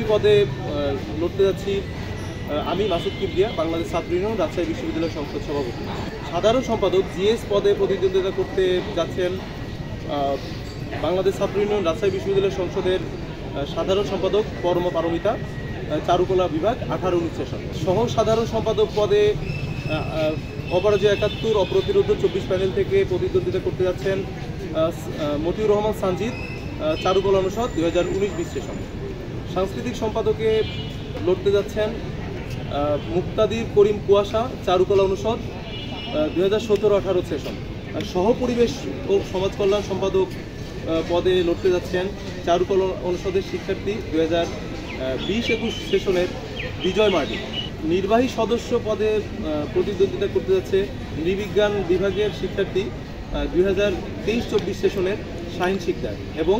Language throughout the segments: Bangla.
সভাপতি পদে লড়তে যাচ্ছি আমি মাসুদ কিবরিয়া, বাংলাদেশ ছাত্র ইউনিয়ন রাজশাহী বিশ্ববিদ্যালয় সংসদ সভাপতি। সাধারণ সম্পাদক জিএস পদে প্রতিদ্বন্দ্বিতা করতে যাচ্ছেন বাংলাদেশ ছাত্র ইউনিয়ন রাজশাহী বিশ্ববিদ্যালয় সংসদের সাধারণ সম্পাদক পরম পারমিতা, চারুকলা বিভাগ 18-19 সেশন। সহ সাধারণ সম্পাদক পদে অপরাজয় 71 অপ্রতিরোধ 24 প্যানেল থেকে প্রতিদ্বন্দ্বিতা করতে যাচ্ছেন মতিউর রহমান সানজিদ, চারুকলা অনুষদ 2019-20 সেশন। সাংস্কৃতিক সম্পাদকে লড়তে যাচ্ছেন মুক্তাদির করিম কুয়াশা, চারুকলা অনুষদ 2017-18 সেশন। সহ পরিবেশ ও সমাজ কল্যাণ সম্পাদক পদে লড়তে যাচ্ছেন চারুকলা অনুষদের শিক্ষার্থী 2020-21 সেশনের বিজয় মার্ডি। নির্বাহী সদস্য পদে প্রতিদ্বন্দ্বিতা করতে যাচ্ছে নৃবিজ্ঞান বিভাগের শিক্ষার্থী 2023-24 সেশনের শাহিন শিকদার। এবং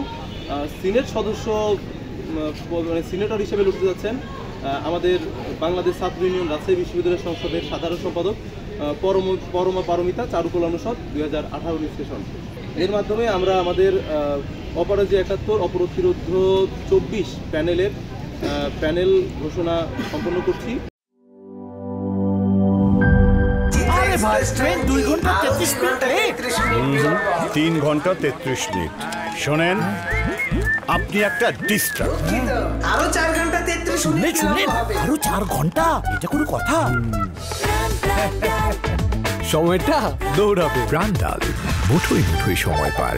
সিনেট সদস্য সিনেটর হিসেবে লড়তে যাচ্ছেন আমাদের বাংলাদেশ ছাত্র ইউনিয়ন রাজশাহী বিশ্ববিদ্যালয় সংসদের সাধারণ সম্পাদক পরমা পারমিতা, চারুকলা অনুষদ 2018-19 সেশন। এর মাধ্যমে আমরা আমাদের অপরাজয় 71 অপ্রতিরোধ 24 প্যানেল ঘোষণা সম্পন্ন করছি। 3 ঘন্টা 33 মিনিট। শোনেন, আপনি একটা ডিস্টার্ব। আরো 4 ঘন্টা 33 মিনিট। আরো 4 ঘন্টা, এটা কোনো কথা? সময়টা দৌড়াবে। প্রাণ ডাল, মুঠোই মুঠোই সময় পার।